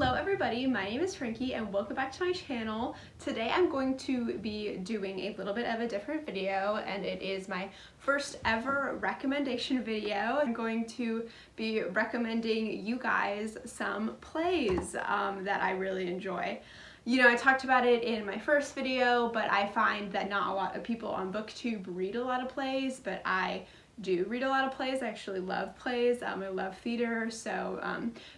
Hello everybody, my name is Frankie and welcome back to my channel. Today I'm going to be doing a little bit of a different video, and it is my first ever recommendation video. I'm going to be recommending you guys some plays that I really enjoy. You know, I talked about it in my first video, but I find that not a lot of people on BookTube read a lot of plays, but I do read a lot of plays. I actually love plays. I love theater, so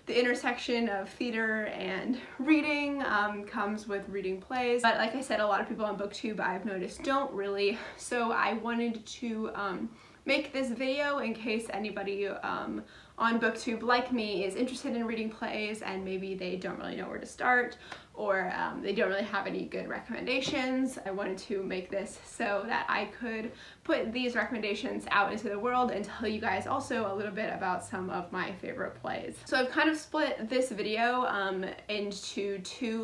the intersection of theater and reading comes with reading plays. But like I said, a lot of people on BookTube I've noticed don't really, so I wanted to make this video in case anybody on BookTube like me is interested in reading plays and maybe they don't really know where to start, or they don't really have any good recommendations. I wanted to make this so that I could put these recommendations out into the world and tell you guys also a little bit about some of my favorite plays. So I've kind of split this video into two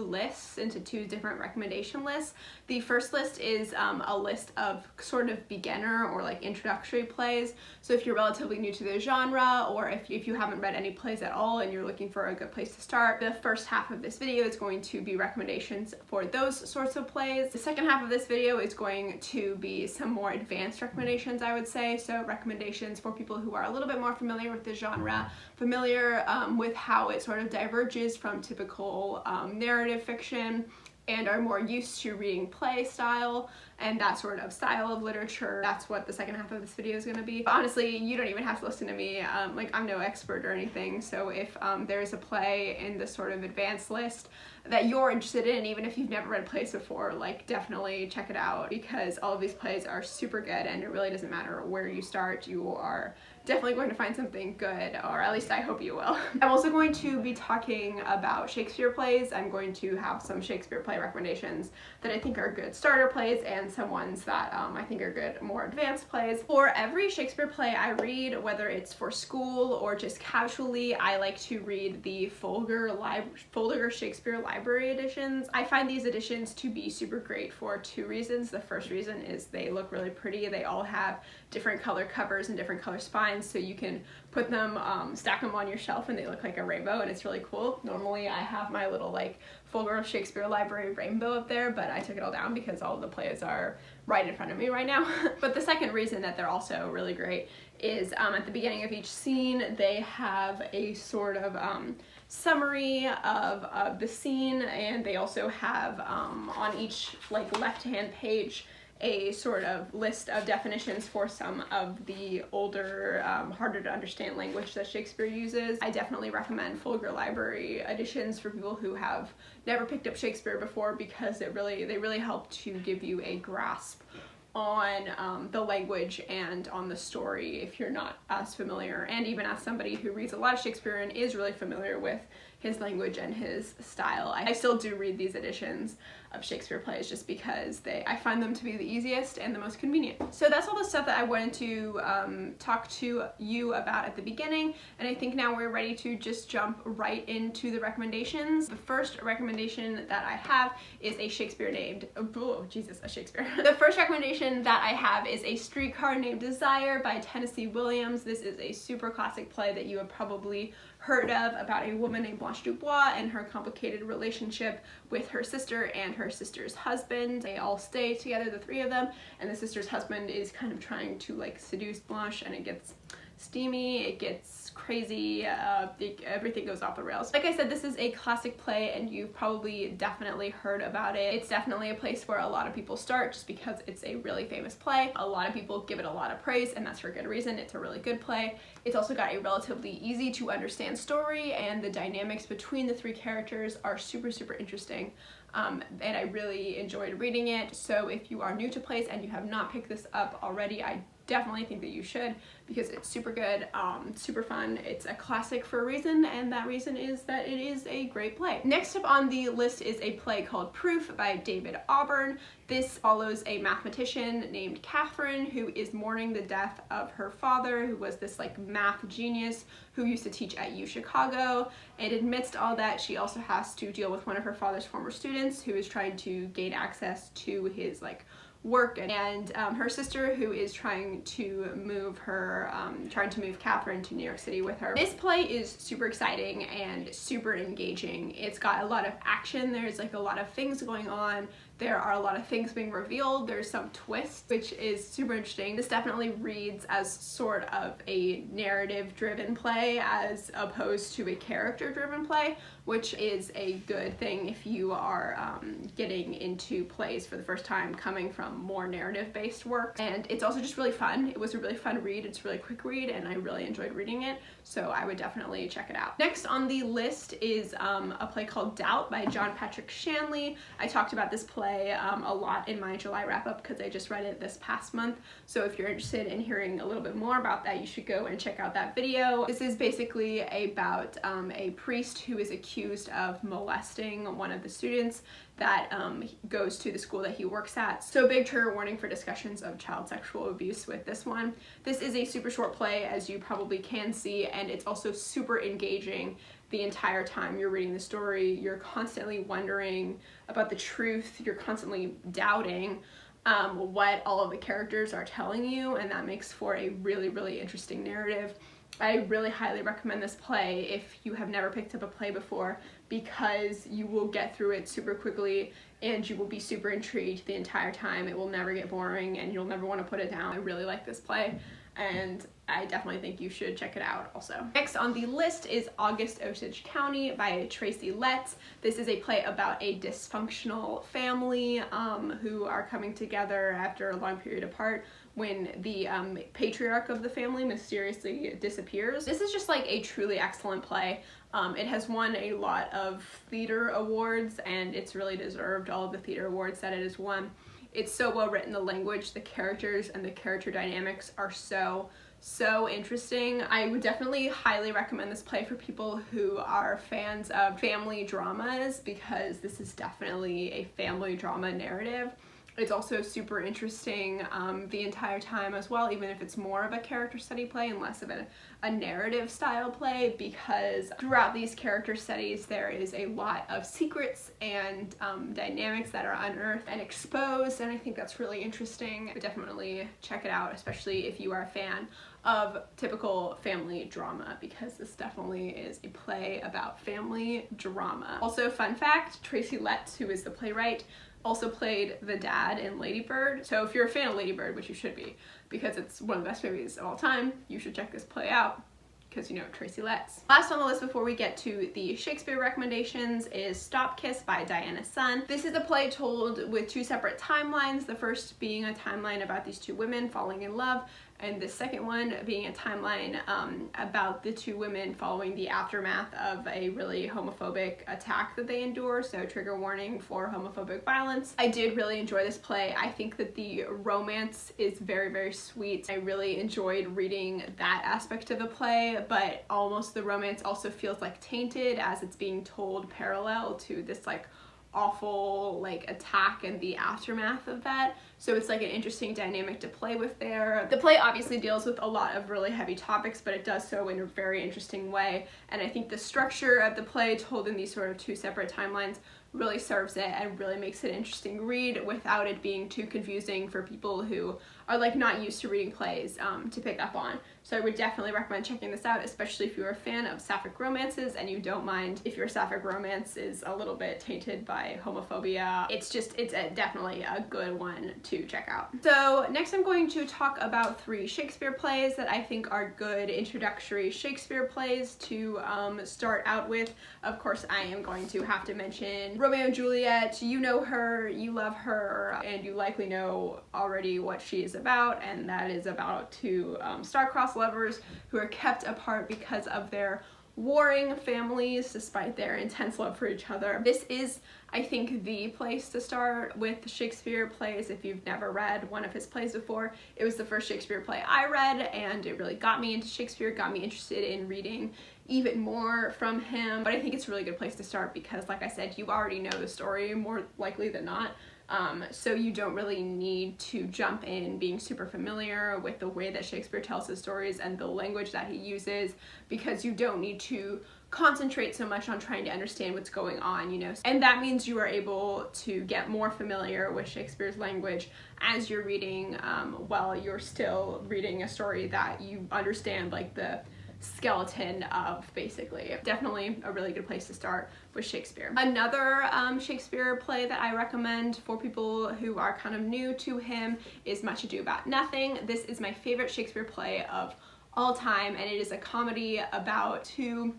different recommendation lists. The first list is a list of sort of beginner or like introductory plays. So if you're relatively new to the genre, or if you haven't read any plays at all and you're looking for a good place to start, the first half of this video is going to be recommendations for those sorts of plays. The second half of this video is going to be some more advanced recommendations, I would say. So recommendations for people who are a little bit more familiar with the genre, familiar with how it sort of diverges from typical narrative fiction, and are more used to reading play style and that sort of style of literature. That's what the second half of this video is going to be. But honestly, you don't even have to listen to me. Like, I'm no expert or anything, so if there's a play in this sort of advanced list that you're interested in, even if you've never read plays before, like, definitely check it out, because all of these plays are super good and it really doesn't matter where you start, you are definitely going to find something good, or at least I hope you will. I'm also going to be talking about Shakespeare plays. I'm going to have some Shakespeare play recommendations that I think are good starter plays, and some ones that I think are good more advanced plays. For every Shakespeare play I read, whether it's for school or just casually, I like to read the Folger Shakespeare Library editions. I find these editions to be super great for two reasons. The first reason is they look really pretty. They all have different color covers and different color spines, so you can put them, stack them on your shelf and they look like a rainbow, and it's really cool. Normally I have my little like Folger Shakespeare Library rainbow up there, but I took it all down because all of the plays are right in front of me right now. But the second reason that they're also really great is at the beginning of each scene they have a sort of summary of the scene, and they also have on each like left-hand page a sort of list of definitions for some of the older, harder to understand language that Shakespeare uses. I definitely recommend Folger Library editions for people who have never picked up Shakespeare before, because they really help to give you a grasp on the language and on the story if you're not as familiar, and even as somebody who reads a lot of Shakespeare and is really familiar with his language and his style. I still do read these editions of Shakespeare plays just because I find them to be the easiest and the most convenient. So that's all the stuff that I wanted to talk to you about at the beginning, and I think now we're ready to just jump right into the recommendations. The first recommendation that I have is a Shakespeare named, The first recommendation that I have is A Streetcar Named Desire by Tennessee Williams. This is a super classic play that you have probably heard of, about a woman named Blanche Dubois and her complicated relationship with her sister and her sister's husband. They all stay together, the three of them, and the sister's husband is kind of trying to like seduce Blanche, and it gets steamy, it gets crazy, everything goes off the rails. Like I said, this is a classic play and you've probably definitely heard about it. It's definitely a place where a lot of people start just because it's a really famous play. A lot of people give it a lot of praise, and that's for good reason. It's a really good play. It's also got a relatively easy to understand story, and the dynamics between the three characters are super super-interesting. And I really enjoyed reading it. So if you are new to plays and you have not picked this up already, I definitely think that you should, because it's super good, super fun. It's a classic for a reason, and that reason is that it is a great play. Next up on the list is a play called Proof by David Auburn. This follows a mathematician named Catherine who is mourning the death of her father, who was this like math genius who used to teach at UChicago, and amidst all that she also has to deal with one of her father's former students who is trying to gain access to his like work, and her sister, who is trying to move Catherine to New York City with her. This play is super exciting and super engaging. It's got a lot of action. There's like a lot of things going on. There are a lot of things being revealed. There's some twists, which is super interesting. This definitely reads as sort of a narrative-driven play as opposed to a character-driven play, which is a good thing if you are getting into plays for the first time, coming from more narrative-based work. And it's also just really fun. It was a really fun read. It's a really quick read, and I really enjoyed reading it, so I would definitely check it out. Next on the list is a play called Doubt by John Patrick Shanley. I talked about this play a lot in my July wrap-up because I just read it this past month, so if you're interested in hearing a little bit more about that, you should go and check out that video. This is basically about a priest who is accused of molesting one of the students that goes to the school that he works at. So big trigger warning for discussions of child sexual abuse with this one. This is a super short play, as you probably can see, and it's also super engaging. The entire time you're reading the story, you're constantly wondering about the truth, you're constantly doubting what all of the characters are telling you, and that makes for a really, really interesting narrative. I really highly recommend this play if you have never picked up a play before, because you will get through it super quickly and you will be super intrigued the entire time. It will never get boring and you'll never want to put it down. I really like this play, and I definitely think you should check it out also. Next on the list is August Osage County by Tracy Letts. This is a play about a dysfunctional family who are coming together after a long period apart when the patriarch of the family mysteriously disappears. This is just like a truly excellent play. It has won a lot of theater awards, and it's really deserved all of the theater awards that it has won. It's so well written. The language, the characters, and the character dynamics are so interesting. I would definitely highly recommend this play for people who are fans of family dramas, because this is definitely a family drama narrative. It's also super interesting the entire time as well, even if it's more of a character study play and less of a narrative style play, because throughout these character studies there is a lot of secrets and dynamics that are unearthed and exposed, and I think that's really interesting. But definitely check it out, especially if you are a fan of typical family drama, because this definitely is a play about family drama. Also, fun fact, Tracy Letts, who is the playwright, also played the dad in Lady Bird. So if you're a fan of Lady Bird, which you should be, because it's one of the best movies of all time, you should check this play out, because you know Tracy Letts. Last on the list before we get to the Shakespeare recommendations is Stop Kiss by Diana Sun. This is a play told with two separate timelines, the first being a timeline about these two women falling in love, and the second one being a timeline about the two women following the aftermath of a really homophobic attack that they endure, so trigger warning for homophobic violence. I did really enjoy this play. I think that the romance is very, very sweet. I really enjoyed reading that aspect of the play, but almost the romance also feels like tainted, as it's being told parallel to this like awful like attack and the aftermath of that. So it's like an interesting dynamic to play with there. The play obviously deals with a lot of really heavy topics, but it does so in a very interesting way, and I think the structure of the play told in these sort of two separate timelines really serves it and really makes it an interesting read without it being too confusing for people who are like not used to reading plays to pick up on. So I would definitely recommend checking this out, especially if you're a fan of sapphic romances and you don't mind if your sapphic romance is a little bit tainted by homophobia. It's definitely a good one to check out. So next I'm going to talk about 3 Shakespeare plays that I think are good introductory Shakespeare plays to start out with. Of course, I am going to have to mention Romeo and Juliet. You know her, you love her, and you likely know already what she is about, and that is about two star-crossed lovers who are kept apart because of their warring families despite their intense love for each other. This is, I think, the place to start with Shakespeare plays if you've never read one of his plays before. It was the first Shakespeare play I read, and it really got me into Shakespeare, got me interested in reading even more from him. But I think it's a really good place to start because, like I said, you already know the story more likely than not. So you don't really need to jump in being super familiar with the way that Shakespeare tells his stories and the language that he uses, because you don't need to concentrate so much on trying to understand what's going on, you know. And that means you are able to get more familiar with Shakespeare's language as you're reading, while you're still reading a story that you understand like the skeleton of, basically. Definitely a really good place to start with Shakespeare. Another Shakespeare play that I recommend for people who are kind of new to him is Much Ado About Nothing. This is my favorite Shakespeare play of all time, and it is a comedy about two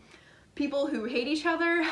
people who hate each other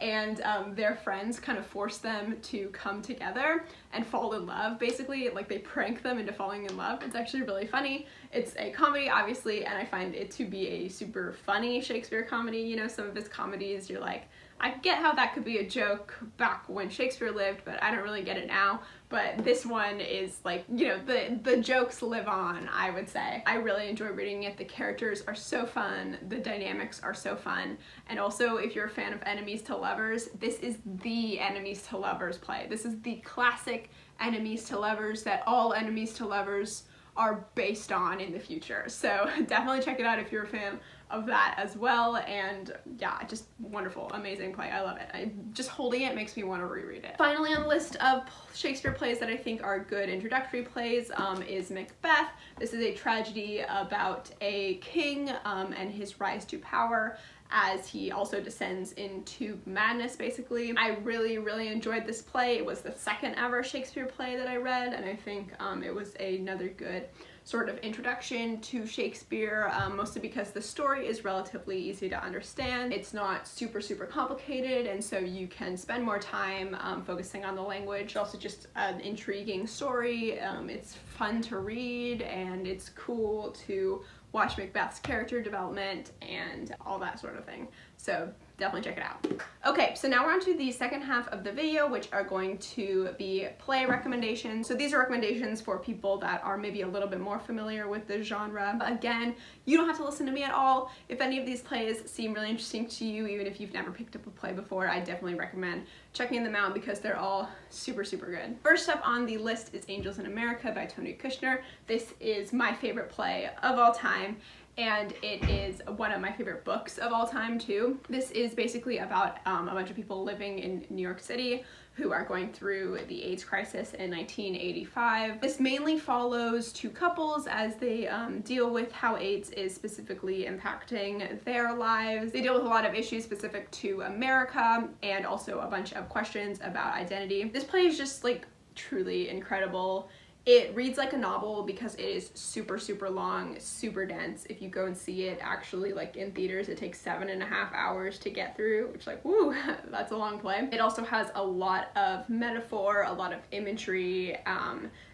and their friends kind of force them to come together and fall in love, basically. Like, they prank them into falling in love. It's actually really funny. It's a comedy, obviously, and I find it to be a super funny Shakespeare comedy. You know, some of his comedies, you're like, I get how that could be a joke back when Shakespeare lived, but I don't really get it now. But this one is like, you know, the jokes live on, I would say. I really enjoy reading it. The characters are so fun. The dynamics are so fun. And also, if you're a fan of enemies to lovers, this is the enemies to lovers play. This is the classic enemies to lovers that all enemies to lovers are based on in the future. So definitely check it out if you're a fan of that as well. And yeah, just wonderful, amazing play. I love it. Just holding it makes me want to reread it. Finally on the list of Shakespeare plays that I think are good introductory plays is Macbeth. This is a tragedy about a king and his rise to power as he also descends into madness, basically. I really, really enjoyed this play. It was the second ever Shakespeare play that I read, and I think it was another good sort of introduction to Shakespeare, mostly because the story is relatively easy to understand. It's not super, super complicated, and so you can spend more time focusing on the language. Also just an intriguing story. It's fun to read, and it's cool to watch Macbeth's character development and all that sort of thing. So definitely check it out. Okay, so now we're on to the second half of the video, which are going to be play recommendations. So these are recommendations for people that are maybe a little bit more familiar with the genre. Again, you don't have to listen to me at all. If any of these plays seem really interesting to you, even if you've never picked up a play before, I definitely recommend checking them out because they're all super, super good. First up on the list is Angels in America by Tony Kushner. This is my favorite play of all time, and it is one of my favorite books of all time too. This is basically about a bunch of people living in New York City who are going through the AIDS crisis in 1985. This mainly follows two couples as they deal with how AIDS is specifically impacting their lives. They deal with a lot of issues specific to America and also a bunch of questions about identity. This play is just like truly incredible. It reads like a novel because it is super, super long, super dense. If you go and see it actually like in theaters, it takes 7.5 hours to get through, which like, woo, that's a long play. It also has a lot of metaphor, a lot of imagery,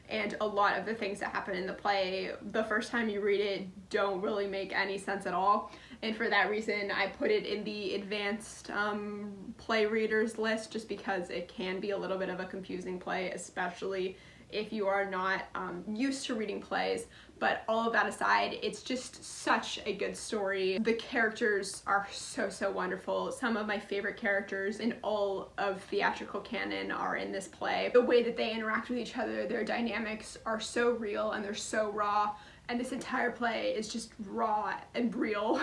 and a lot of the things that happen in the play, the first time you read it, don't really make any sense at all. And for that reason, I put it in the advanced play readers list just because it can be a little bit of a confusing play, especially if you are not used to reading plays. But all of that aside, it's just such a good story. The characters are so, so wonderful. Some of my favorite characters in all of theatrical canon are in this play. The way that they interact with each other, their dynamics are so real and they're so raw. And this entire play is just raw and real,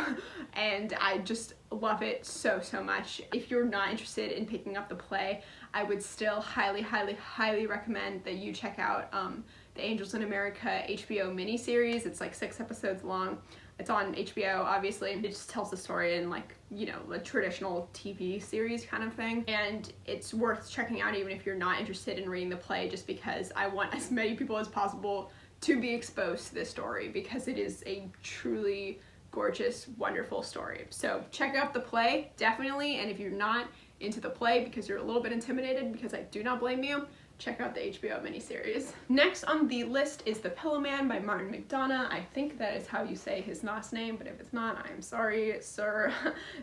and I just love it so, so much. If you're not interested in picking up the play, I would still highly, highly, highly recommend that you check out the Angels in America HBO miniseries. It's like 6 episodes long. It's on HBO, obviously. It just tells the story in like, you know, a traditional TV series kind of thing. And it's worth checking out even if you're not interested in reading the play, just because I want as many people as possible to be exposed to this story because it is a truly gorgeous, wonderful story. So check out the play, definitely, and if you're not into the play because you're a little bit intimidated, because I do not blame you, check out the HBO miniseries. Next on the list is The Pillowman by Martin McDonagh. I think that is how you say his last name, but if it's not, I'm sorry, sir.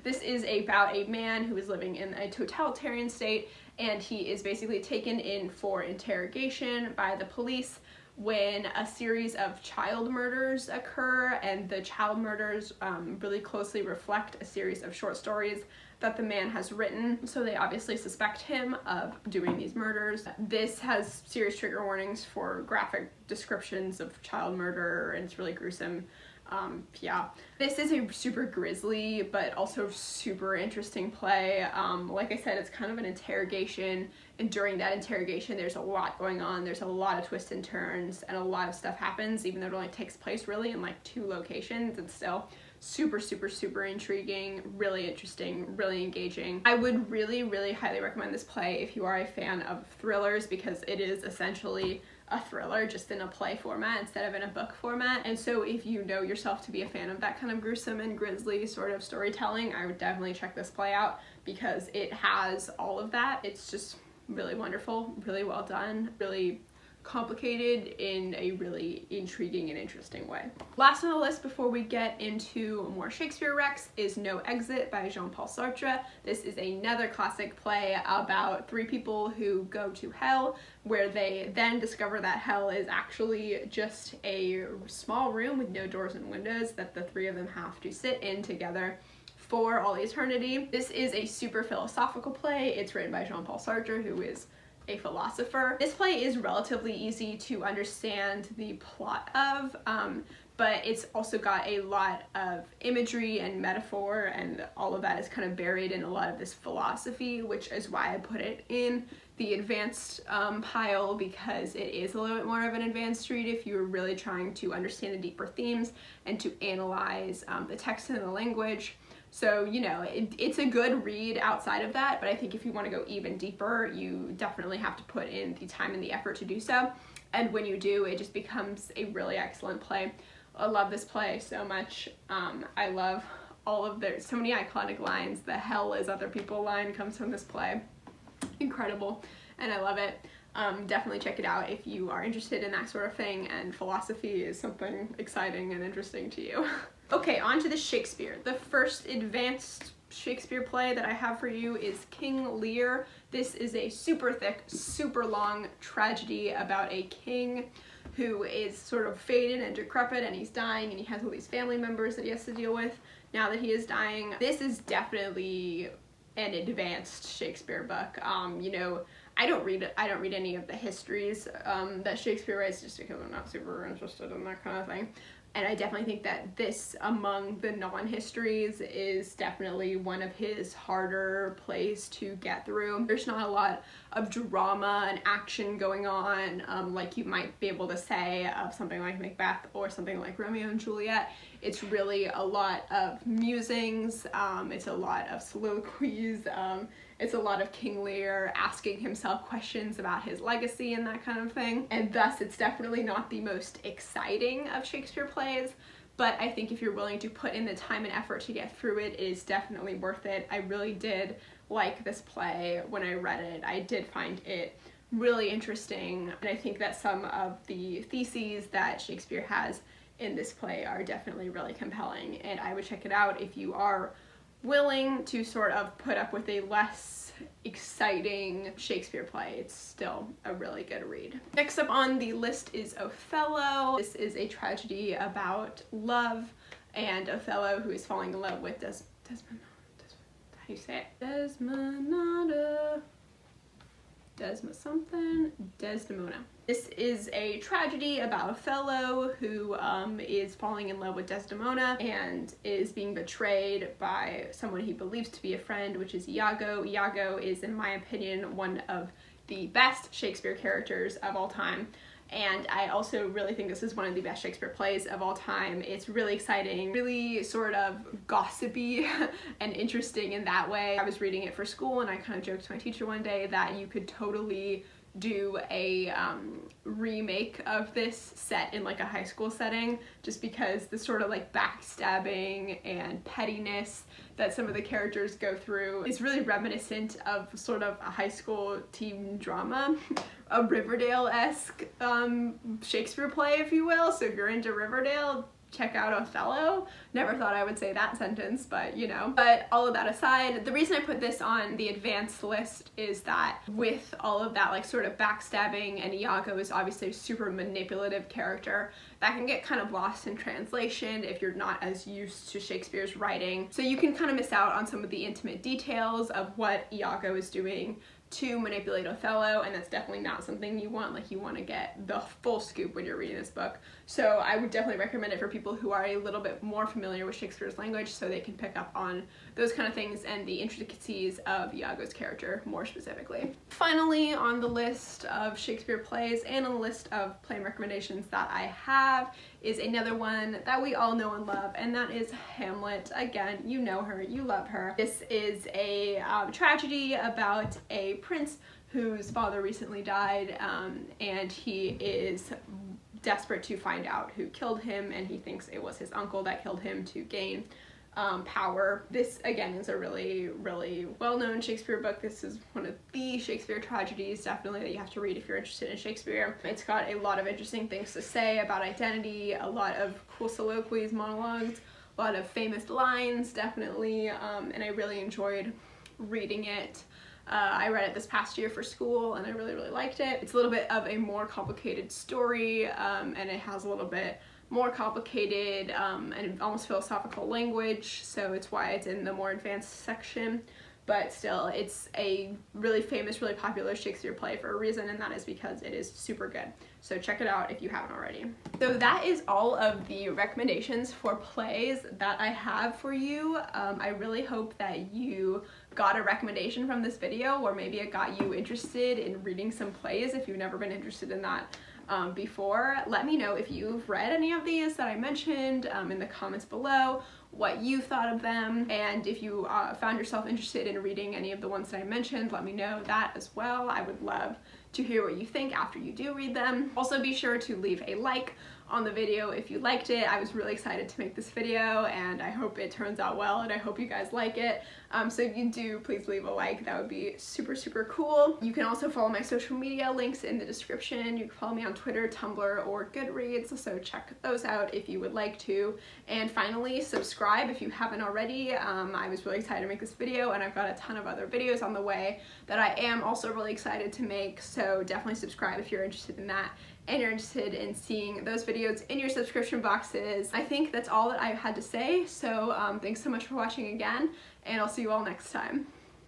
This is about a man who is living in a totalitarian state, and he is basically taken in for interrogation by the police when a series of child murders occur, and the child murders really closely reflect a series of short stories that the man has written, so they obviously suspect him of doing these murders. This has serious trigger warnings for graphic descriptions of child murder, and it's really gruesome. Yeah, this is a super grisly but also super interesting play. Like I said, it's kind of an interrogation, and during that interrogation there's a lot going on. There's a lot of twists and turns, and a lot of stuff happens, even though it only takes place really in like 2 locations. It's still super intriguing, really interesting, really engaging. I would really highly recommend this play if you are a fan of thrillers, because it is essentially a thriller just in a play format instead of in a book format. And so if you know yourself to be a fan of that kind of gruesome and grisly sort of storytelling, I would definitely check this play out, because it has all of that. It's just really wonderful, really well done, really complicated in a really intriguing and interesting way. Last on the list before we get into more Shakespeare recs is No Exit by Jean-Paul Sartre. This is another classic play about 3 people who go to hell, where they then discover that hell is actually just a small room with no doors and windows that the 3 of them have to sit in together for all eternity. This is a super philosophical play. It's written by Jean-Paul Sartre, who is a philosopher. This play is relatively easy to understand the plot of, but it's also got a lot of imagery and metaphor, and all of that is kind of buried in a lot of this philosophy, which is why I put it in the advanced pile, because it is a little bit more of an advanced read if you're really trying to understand the deeper themes and to analyze the text and the language. So, you know, it's a good read outside of that, but I think if you want to go even deeper, you definitely have to put in the time and the effort to do so. And when you do, it just becomes a really excellent play. I love this play so much. I love all of so many iconic lines. The "hell is other people" line comes from this play. Incredible, and I love it. Definitely check it out if you are interested in that sort of thing and philosophy is something exciting and interesting to you. Okay, on to the Shakespeare. The first advanced Shakespeare play that I have for you is King Lear. This is a super thick, super long tragedy about a king who is sort of faded and decrepit, and he's dying, and he has all these family members that he has to deal with now that he is dying. This is definitely an advanced Shakespeare book. You know, I don't read any of the histories that Shakespeare writes, just because I'm not super interested in that kind of thing. And I definitely think that this, among the non-histories, is definitely one of his harder plays to get through. There's not a lot of drama and action going on like you might be able to say of something like Macbeth or something like Romeo and Juliet. It's really a lot of musings, it's a lot of soliloquies, it's a lot of King Lear asking himself questions about his legacy and that kind of thing. And thus it's definitely not the most exciting of Shakespeare plays, but I think if you're willing to put in the time and effort to get through it, it is definitely worth it. I really did like this play when I read it. I did find it really interesting, and I think that some of the theses that Shakespeare has in this play are definitely really compelling, and I would check it out if you are willing to sort of put up with a less exciting Shakespeare play. It's still a really good read. Next up on the list is Othello. This is a tragedy about love and Othello, who is falling in love with Desmond, how do you say it? Desdemona. This is a tragedy about Othello, who is falling in love with Desdemona and is being betrayed by someone he believes to be a friend, which is Iago. Iago is, in my opinion, one of the best Shakespeare characters of all time. And I also really think this is one of the best Shakespeare plays of all time. It's really exciting, really sort of gossipy and interesting in that way. I was reading it for school, and I kind of joked to my teacher one day that you could totally do a remake of this set in like a high school setting, just because the sort of like backstabbing and pettiness that some of the characters go through is really reminiscent of sort of a high school teen drama, a Riverdale-esque Shakespeare play, if you will. So if you're into Riverdale, check out Othello. Never thought I would say that sentence, but you know. But all of that aside, the reason I put this on the advanced list is that with all of that like sort of backstabbing, and Iago is obviously a super manipulative character, that can get kind of lost in translation if you're not as used to Shakespeare's writing. So you can kind of miss out on some of the intimate details of what Iago is doing to manipulate Othello, and that's definitely not something you want. Like, you want to get the full scoop when you're reading this book. So I would definitely recommend it for people who are a little bit more familiar with Shakespeare's language, so they can pick up on those kind of things and the intricacies of Iago's character more specifically. Finally, on the list of Shakespeare plays and on the list of play recommendations that I have is another one that we all know and love, and that is Hamlet. Again, you know her, you love her. This is a tragedy about a prince whose father recently died, and he is desperate to find out who killed him, and he thinks it was his uncle that killed him to gain power. This, again, is a really, really well-known Shakespeare book. This is one of the Shakespeare tragedies, definitely, that you have to read if you're interested in Shakespeare. It's got a lot of interesting things to say about identity, a lot of cool soliloquies, monologues, a lot of famous lines, definitely, and I really enjoyed reading it. I read it this past year for school, and I really, really liked it. It's a little bit of a more complicated story, and it has a little bit more complicated and almost philosophical language, so it's why it's in the more advanced section. But still, it's a really famous, really popular Shakespeare play for a reason, and that is because it is super good. So check it out if you haven't already. So that is all of the recommendations for plays that I have for you. I really hope that you got a recommendation from this video, or maybe it got you interested in reading some plays if you've never been interested in that before. Let me know if you've read any of these that I mentioned in the comments below, what you thought of them, and if you found yourself interested in reading any of the ones that I mentioned, let me know that as well. I would love to hear what you think after you do read them. Also, be sure to leave a like on the video if you liked it. I was really excited to make this video, and I hope it turns out well, and I hope you guys like it. So if you do, please leave a like. That would be super, super cool. You can also follow my social media links in the description. You can follow me on Twitter, Tumblr, or Goodreads, so check those out if you would like to. And finally, subscribe if you haven't already. I was really excited to make this video, and I've got a ton of other videos on the way that I am also really excited to make, so definitely subscribe if you're interested in that and you're interested in seeing those videos in your subscription boxes. I think that's all that I had to say, so thanks so much for watching again, and I'll see you all next time.